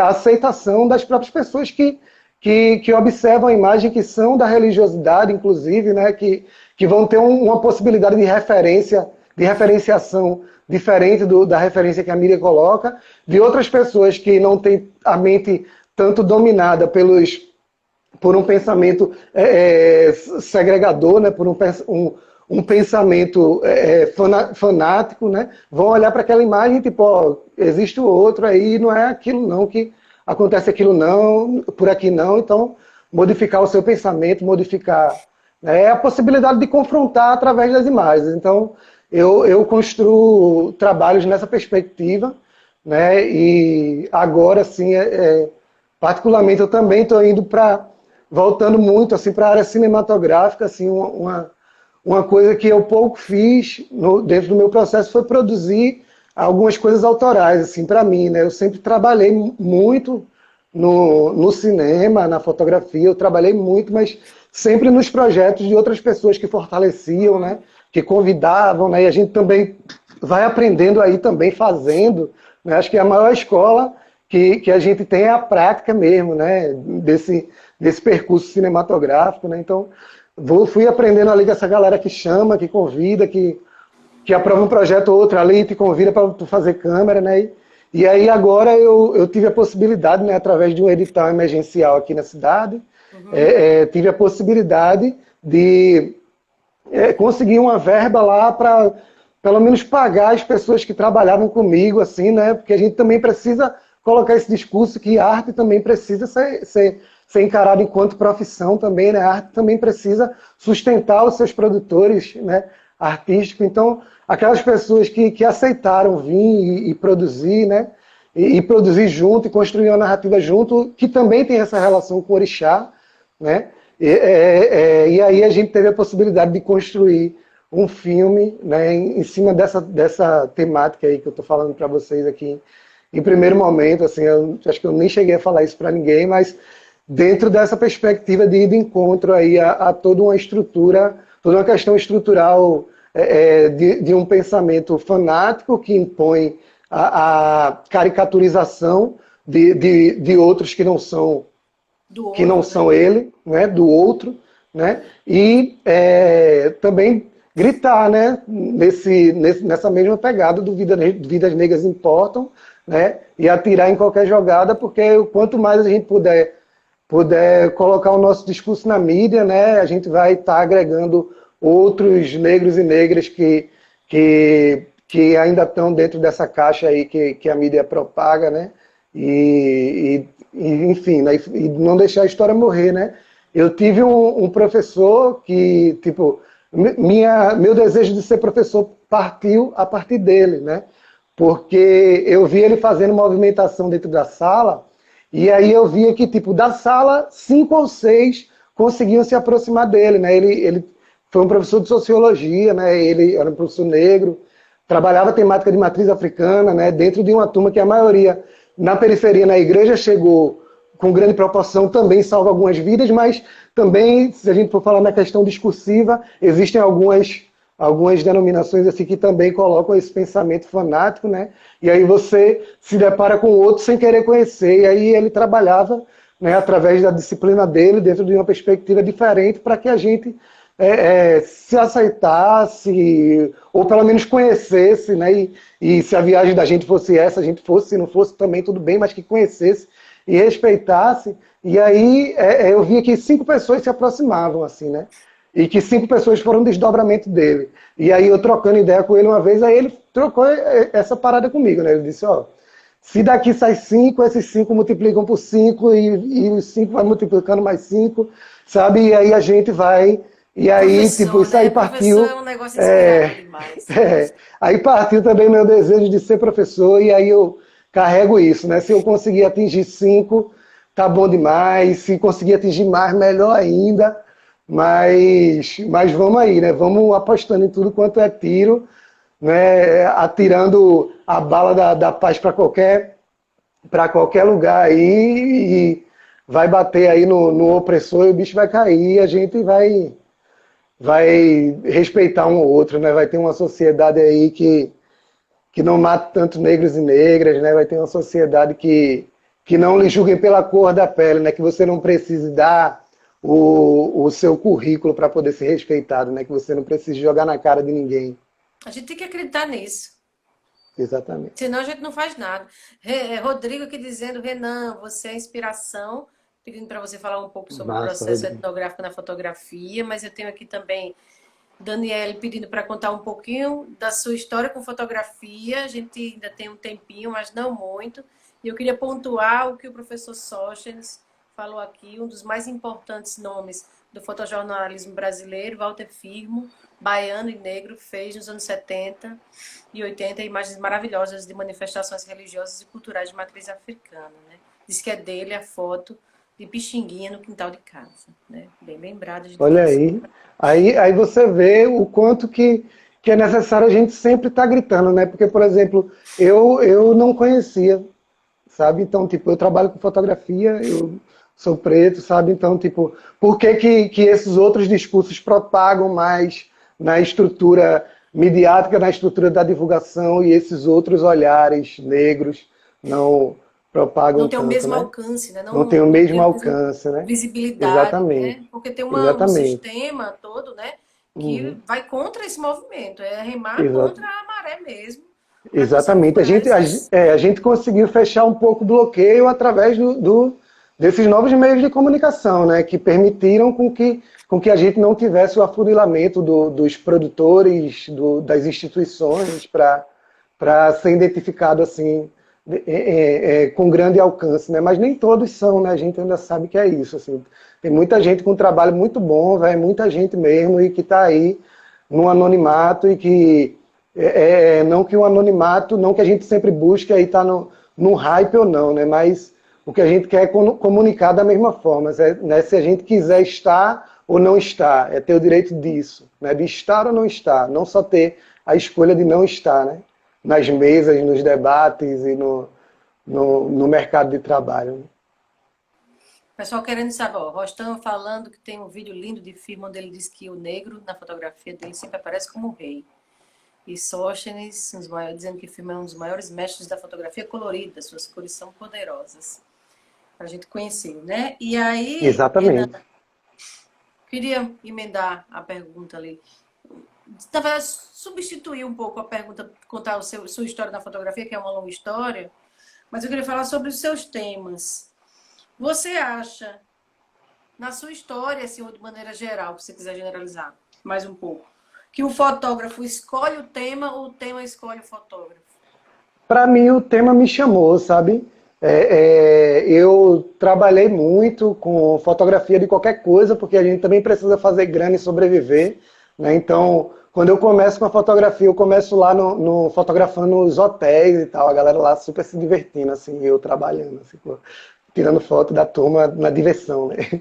a aceitação das próprias pessoas que observam a imagem, que são da religiosidade, inclusive, né, que vão ter uma possibilidade de referenciação diferente da referência que a mídia coloca, de outras pessoas que não têm a mente tanto dominada por um pensamento segregador, né, por um pensamento fanático, né, vão olhar para aquela imagem e tipo, ó, existe o outro aí, não é aquilo não, que acontece aquilo não, por aqui não, então modificar o seu pensamento, modificar, né, a possibilidade de confrontar através das imagens. Então, eu construo trabalhos nessa perspectiva, né, e agora, assim, particularmente, eu também estou indo voltando muito assim, para a área cinematográfica, assim, uma coisa que eu pouco fiz dentro do meu processo foi produzir algumas coisas autorais, assim, para mim, né? Eu sempre trabalhei muito no cinema, na fotografia, eu trabalhei muito, mas sempre nos projetos de outras pessoas que fortaleciam, né? Que convidavam, né? E a gente também vai aprendendo aí também fazendo, né? Acho que a maior escola que a gente tem é a prática mesmo, né? Desse percurso cinematográfico, né? Então, fui aprendendo ali com essa galera que chama, que convida, que aprova um projeto ou outro ali, te convida para fazer câmera, né? E aí agora eu tive a possibilidade, né, através de um edital emergencial aqui na cidade, tive a possibilidade de conseguir uma verba lá para pelo menos pagar as pessoas que trabalhavam comigo, assim, né? Porque a gente também precisa colocar esse discurso que a arte também precisa ser encarada enquanto profissão também, né? A arte também precisa sustentar os seus produtores, né, artísticos. Então, aquelas pessoas que aceitaram vir e produzir, né? E produzir junto e construir uma narrativa junto, que também tem essa relação com o orixá, né? E aí a gente teve a possibilidade de construir um filme, né, em cima dessa temática aí que eu estou falando para vocês aqui. Em primeiro momento, assim, eu acho que eu nem cheguei a falar isso para ninguém, mas dentro dessa perspectiva de ir de encontro aí a toda uma estrutura, toda uma questão estrutural de um pensamento fanático que impõe a caricaturização de outros que não são ele, né, do outro, né, e também gritar, né, nessa mesma pegada do Vidas Negras Importam, né, e atirar em qualquer jogada, porque quanto mais a gente puder colocar o nosso discurso na mídia, né, a gente vai estar agregando outros negros e negras que ainda estão dentro dessa caixa aí que a mídia propaga, né, e enfim, né, e não deixar a história morrer, né. Eu tive um professor que, tipo, meu desejo de ser professor partiu a partir dele, né, porque eu vi ele fazendo movimentação dentro da sala, e aí eu via que, tipo, da sala, 5 ou 6 conseguiam se aproximar dele, né? Ele foi um professor de sociologia, né? Ele era um professor negro, trabalhava temática de matriz africana, né? Dentro de uma turma que a maioria, na periferia, na igreja, chegou com grande proporção também salva algumas vidas, mas também, se a gente for falar na questão discursiva, existem algumas denominações assim que também colocam esse pensamento fanático, né? E aí você se depara com o outro sem querer conhecer, e aí ele trabalhava, né, através da disciplina dele, dentro de uma perspectiva diferente, para que a gente se aceitasse, ou pelo menos conhecesse, né? E se a viagem da gente fosse essa, a gente fosse, se não fosse também tudo bem, mas que conhecesse e respeitasse. E aí eu via que 5 pessoas se aproximavam, assim, né? E que 5 pessoas foram um desdobramento dele. E aí eu trocando ideia com ele uma vez, aí ele trocou essa parada comigo, né? Ele disse, ó, se daqui sai 5, esses 5 multiplicam por 5 e os 5 vai multiplicando mais 5, sabe? E aí a gente vai... E aí, Professor, tipo, isso né? aí Professor partiu... é um negócio inspirador demais. Aí partiu também meu desejo de ser professor, e aí eu carrego isso, né? Se eu conseguir atingir 5, tá bom demais. Se conseguir atingir mais, melhor ainda. Mas vamos aí, né? Vamos apostando em tudo quanto é tiro, né? Atirando a bala da paz para qualquer lugar aí, e vai bater aí no opressor e o bicho vai cair, e a gente vai respeitar um ao outro, né? Vai ter uma sociedade aí que não mata tanto negros e negras, né? Vai ter uma sociedade que não lhe julguem pela cor da pele, né? Que você não precise dar o seu currículo para poder ser respeitado, né? Que você não precise jogar na cara de ninguém. A gente tem que acreditar nisso. Exatamente. Senão a gente não faz nada. Rodrigo aqui dizendo, Renan, você é inspiração, pedindo para você falar um pouco sobre o Massa, processo Rodrigo. etnográfico na fotografia, mas eu tenho aqui também Daniele pedindo para contar um pouquinho da sua história com fotografia. A gente ainda tem um tempinho, mas não muito. E eu queria pontuar o que o professor Sóstenes falou aqui, um dos mais importantes nomes do fotojornalismo brasileiro, Walter Firmo, baiano e negro, fez nos anos 70 e 80 imagens maravilhosas de manifestações religiosas e culturais de matriz africana. Né? Diz que é dele a foto de Pixinguinha no quintal de casa. Né? Bem lembrado de Olha aí. Aí você vê o quanto que é necessário a gente sempre estar gritando, né? Porque, por exemplo, eu não conhecia, sabe? Então, tipo, eu trabalho com fotografia, eu sou preto, sabe? Então, tipo, por que esses outros discursos propagam mais na estrutura midiática, na estrutura da divulgação, e esses outros olhares negros não propagam não tem o tanto, mesmo né? alcance, né? Não tem o Não tem mesmo a mesma alcance, né? visibilidade, Exatamente. né? Porque tem um Exatamente. sistema todo, né? Que Uhum. vai contra esse movimento, é remar Exa- contra a maré mesmo, para que você não Exatamente. conhece. A gente conseguiu fechar um pouco o bloqueio através desses novos meios de comunicação, né? Que permitiram com que a gente não tivesse o afunilamento dos produtores, das instituições, para ser identificado assim, com grande alcance, né? Mas nem todos são, né? A gente ainda sabe que é isso. Assim. Tem muita gente com um trabalho muito bom, véio, muita gente mesmo, e que está aí no anonimato, e que não que o anonimato, não que a gente sempre busque aí estar no hype ou não, né? Mas o que a gente quer é comunicar da mesma forma, né? Se a gente quiser estar ou não estar, é ter o direito disso, né? De estar ou não estar, não só ter a escolha de não estar, né? Nas mesas, nos debates e no mercado de trabalho. Né? Pessoal querendo saber, ó, Rostam falando que tem um vídeo lindo de Firmo onde ele diz que o negro na fotografia dele sempre aparece como rei. E Sóstenes dizendo que Firmo é um dos maiores mestres da fotografia colorida, suas cores são poderosas. Para a gente conhecer, né? E aí, Renan, Exatamente. queria emendar a pergunta ali. Na verdade, substituir um pouco a pergunta, contar sua história na fotografia, que é uma longa história, mas eu queria falar sobre os seus temas. Você acha, na sua história, assim, ou de maneira geral, se você quiser generalizar mais um pouco, que o fotógrafo escolhe o tema ou o tema escolhe o fotógrafo? Para mim, o tema me chamou, sabe? Eu trabalhei muito com fotografia de qualquer coisa, porque a gente também precisa fazer grana e sobreviver. Né? Então, quando eu começo com a fotografia, eu começo lá fotografando os hotéis e tal, a galera lá super se divertindo, assim, eu trabalhando, assim, tirando foto da turma na diversão. Né?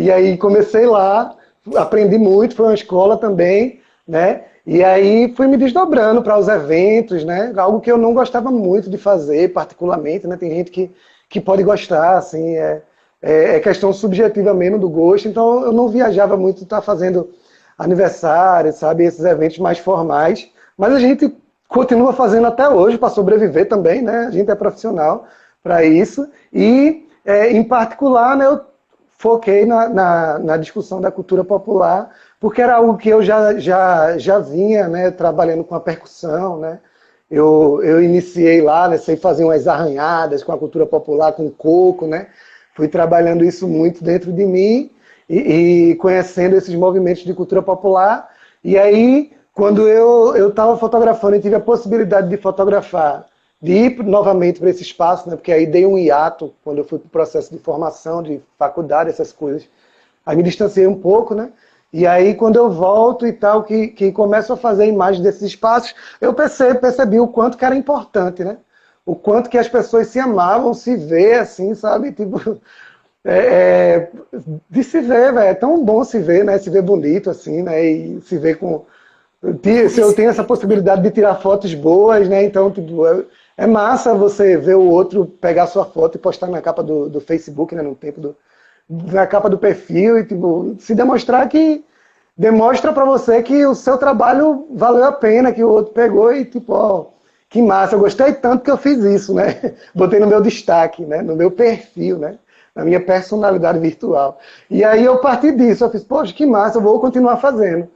E aí comecei lá, aprendi muito, foi uma escola também, né? E aí fui me desdobrando para os eventos, né? Algo que eu não gostava muito de fazer, particularmente, né? Tem gente que pode gostar, assim, é questão subjetiva mesmo do gosto. Então eu não viajava muito estar fazendo aniversário, sabe, esses eventos mais formais, mas a gente continua fazendo até hoje para sobreviver também, né? A gente é profissional para isso e, em particular, né, eu foquei na discussão da cultura popular, porque era algo que eu já vinha, né, trabalhando com a percussão, né? Eu iniciei lá, né, sei fazer umas arranhadas com a cultura popular, com coco, né? Fui trabalhando isso muito dentro de mim e conhecendo esses movimentos de cultura popular. E aí, quando eu estava fotografando e tive a possibilidade de fotografar, de ir novamente para esse espaço, né, porque aí dei um hiato quando eu fui para o processo de formação, de faculdade, essas coisas. Aí me distanciei um pouco, né? E aí, quando eu volto e tal, que começo a fazer imagens desses espaços, eu percebi o quanto que era importante, né? O quanto que as pessoas se amavam, se ver assim, sabe? Tipo, de se ver, velho. É tão bom se ver, né? Se ver bonito, assim, né? E se ver com... Se eu tenho essa possibilidade de tirar fotos boas, né? Então, tipo, é massa você ver o outro pegar sua foto e postar na capa do Facebook, né? No tempo na capa do perfil e, tipo, se demonstrar que demonstra para você que o seu trabalho valeu a pena, que o outro pegou e, tipo, ó, que massa, eu gostei tanto que eu fiz isso, né? Botei no meu destaque, né? No meu perfil, né? Na minha personalidade virtual. E aí eu parti disso, eu fiz, poxa, que massa, eu vou continuar fazendo.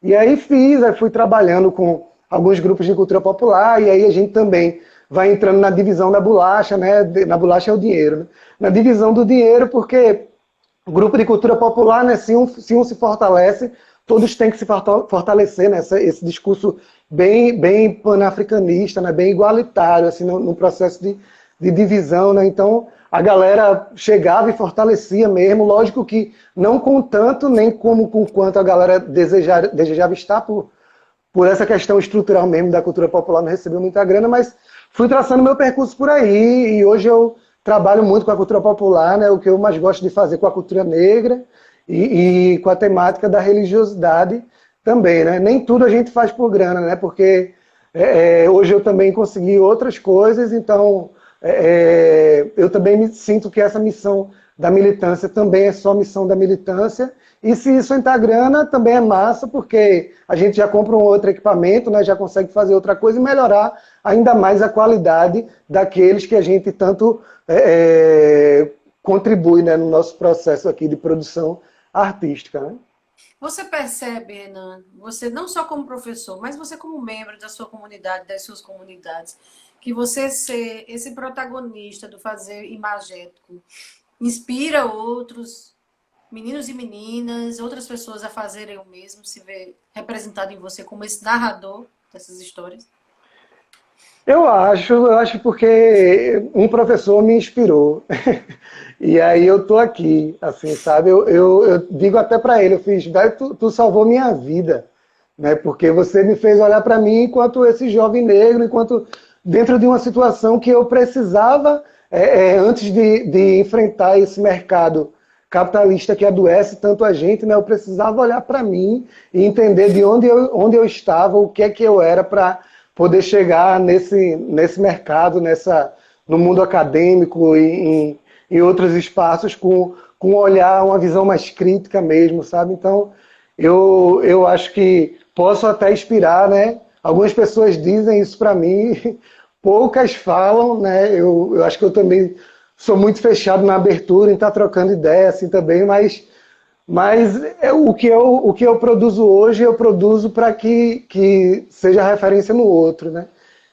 E aí aí fui trabalhando com alguns grupos de cultura popular, e aí a gente também vai entrando na divisão da bolacha, né? Na bolacha é o dinheiro, né? Na divisão do dinheiro, porque o grupo de cultura popular, né, se um se fortalece, todos têm que se fortalecer, né, esse discurso bem panafricanista, né, bem igualitário, assim, no processo de divisão. Né, então, a galera chegava e fortalecia mesmo, lógico que não com tanto, nem como com quanto a galera desejava estar, por essa questão estrutural mesmo da cultura popular, não recebeu muita grana, mas fui traçando meu percurso por aí, e hoje eu trabalho muito com a cultura popular, né, o que eu mais gosto de fazer com a cultura negra e com a temática da religiosidade também. Né? Nem tudo a gente faz por grana, né, porque hoje eu também consegui outras coisas, então eu também me sinto que essa missão da militância também é só missão da militância, e se isso entrar grana, também é massa, porque a gente já compra um outro equipamento, né, já consegue fazer outra coisa e melhorar ainda mais a qualidade daqueles que a gente tanto contribui, né, no nosso processo aqui de produção artística. Né? Você percebe, Renan, você não só como professor, mas você como membro da sua comunidade, das suas comunidades, que você ser esse protagonista do fazer imagético inspira outros meninos e meninas, outras pessoas a fazerem o mesmo, se ver representado em você como esse narrador dessas histórias? Eu acho porque um professor me inspirou. E aí eu tô aqui, assim, sabe? Eu digo até para ele, eu fiz, velho, tu salvou minha vida, né? Porque você me fez olhar para mim enquanto esse jovem negro, enquanto dentro de uma situação que eu precisava, antes de enfrentar esse mercado capitalista que adoece tanto a gente, né? Eu precisava olhar para mim e entender de onde eu estava, o que é que eu era para poder chegar nesse mercado, no mundo acadêmico e em outros espaços com um olhar, uma visão mais crítica mesmo, sabe? Então, eu acho que posso até inspirar, né? Algumas pessoas dizem isso para mim, poucas falam, né? Eu acho que eu também sou muito fechado na abertura, em estar trocando ideia assim também, mas o que eu produzo hoje, eu produzo para que seja referência no outro, né?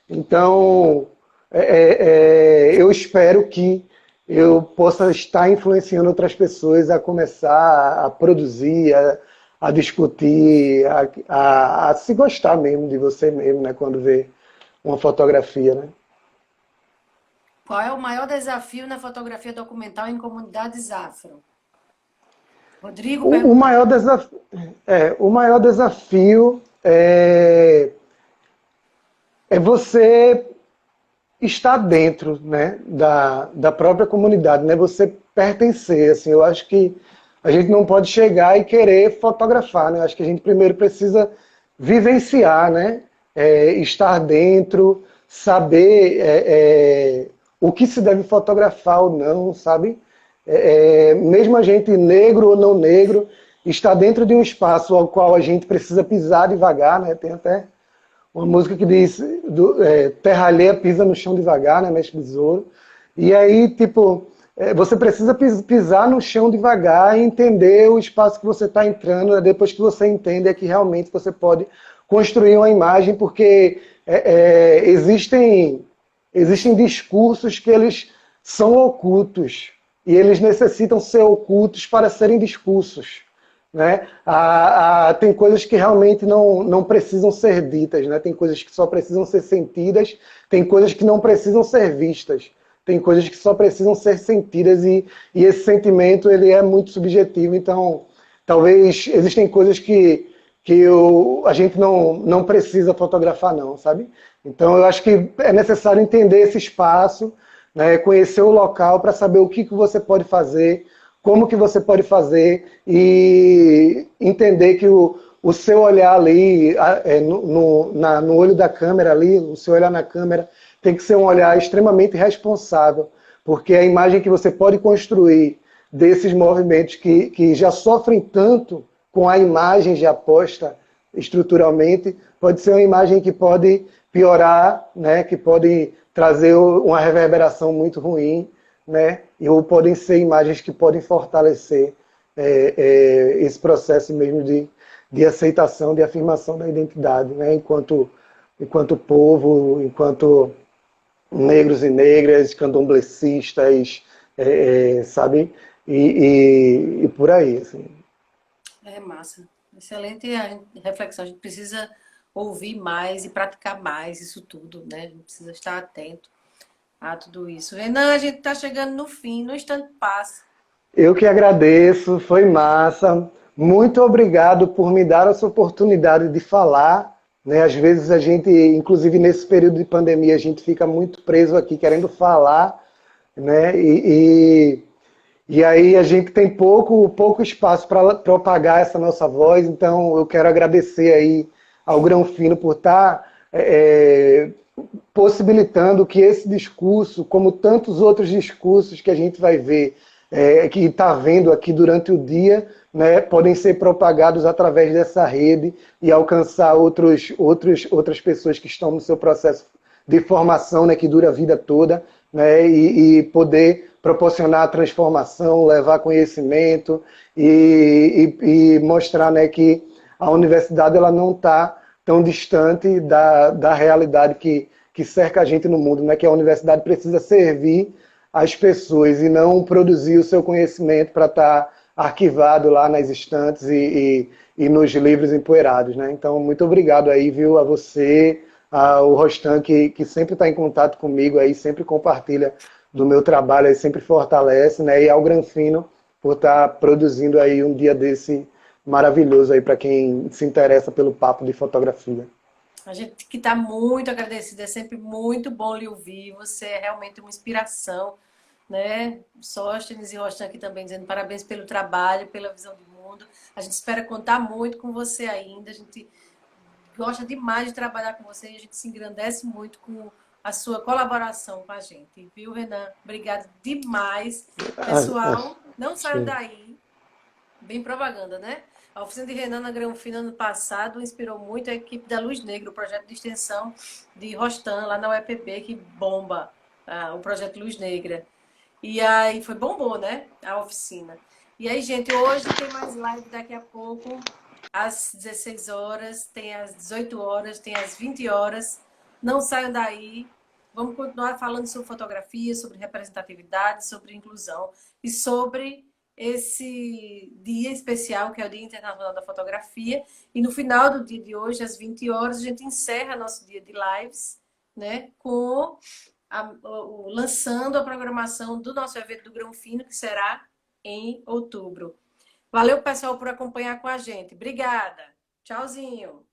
Então, eu espero que eu possa estar influenciando outras pessoas a começar a produzir, a discutir, a se gostar mesmo de você mesmo, né? Quando vê uma fotografia, né? Qual é o maior desafio na fotografia documental em comunidades afro? Rodrigo O pergunta. maior desafio, o maior desafio é você estar dentro, né, da própria comunidade, né, você pertencer. Assim, eu acho que a gente não pode chegar e querer fotografar, né? Eu acho que a gente primeiro precisa vivenciar, né, estar dentro, saber o que se deve fotografar ou não, sabe? Mesmo a gente negro ou não negro, está dentro de um espaço ao qual a gente precisa pisar devagar, né? Tem até uma música que diz terra alheia pisa no chão devagar, né, mestre Besouro? E aí, tipo, você precisa pisar no chão devagar e entender o espaço que você está entrando, né? Depois que você entende é que realmente você pode construir uma imagem, porque existem discursos que eles são ocultos e eles necessitam ser ocultos para serem discursos. Né? Tem coisas que realmente não precisam ser ditas, né? Tem coisas que só precisam ser sentidas, tem coisas que não precisam ser vistas, tem coisas que só precisam ser sentidas e esse sentimento ele é muito subjetivo, então talvez existem coisas que a gente não precisa fotografar não, sabe? Então eu acho que é necessário entender esse espaço, né? Conhecer o local para saber o que você pode fazer, como que você pode fazer e entender que o seu olhar ali, no olho da câmera ali, o seu olhar na câmera tem que ser um olhar extremamente responsável, porque a imagem que você pode construir desses movimentos que já sofrem tanto com a imagem já posta estruturalmente, pode ser uma imagem que pode piorar, né, que pode trazer uma reverberação muito ruim, né? Ou podem ser imagens que podem fortalecer esse processo mesmo de aceitação, de afirmação da identidade, né? Enquanto povo, enquanto negros e negras, candomblecistas, sabe? E por aí, assim. É massa. Excelente reflexão. A gente precisa ouvir mais e praticar mais isso tudo, né? A gente precisa estar atento a tudo isso. Renan, a gente está chegando no fim, no instante passa. Eu que agradeço, foi massa. Muito obrigado por me dar essa oportunidade de falar. Né? Às vezes a gente, inclusive nesse período de pandemia, a gente fica muito preso aqui querendo falar, né? E aí a gente tem pouco espaço para propagar essa nossa voz. Então eu quero agradecer aí ao Grão Fino por estar possibilitando que esse discurso, como tantos outros discursos que a gente vai ver, que está vendo aqui durante o dia, né, podem ser propagados através dessa rede e alcançar outras pessoas que estão no seu processo de formação, né, que dura a vida toda, né, e poder proporcionar a transformação, levar conhecimento e mostrar, né, que a universidade ela não está tão distante da realidade que cerca a gente no mundo, né, que a universidade precisa servir as pessoas e não produzir o seu conhecimento para estar arquivado lá nas estantes e nos livros empoeirados, né? Então, muito obrigado aí, viu, a você, ao Rostan, que sempre está em contato comigo aí, sempre compartilha do meu trabalho, aí sempre fortalece, né? E ao Granfino por estar produzindo aí um dia desse maravilhoso aí para quem se interessa pelo papo de fotografia. A gente que está muito agradecida, é sempre muito bom lhe ouvir. Você é realmente uma inspiração, né? Sóstenes e Rostan aqui também dizendo parabéns pelo trabalho, pela visão do mundo. A gente espera contar muito com você ainda. A gente gosta demais de trabalhar com você e a gente se engrandece muito com a sua colaboração com a gente. Viu, Renan? Obrigada demais. Pessoal, não saiam daí. Bem propaganda, né? A oficina de Renan na Granfino ano passado inspirou muito a equipe da Luz Negra, o projeto de extensão de Rostan, lá na UEPB, que bomba o projeto Luz Negra. E aí foi bombou, né? A oficina. E aí, gente, hoje tem mais live daqui a pouco, às 16 horas, tem às 18 horas, tem às 20 horas. Não saiam daí. Vamos continuar falando sobre fotografia, sobre representatividade, sobre inclusão e sobre esse dia especial, que é o Dia Internacional da Fotografia. E no final do dia de hoje, às 20 horas, a gente encerra nosso dia de lives, né, com lançando a programação do nosso evento do Grão Fino, que será em outubro. Valeu, pessoal, por acompanhar com a gente. Obrigada. Tchauzinho.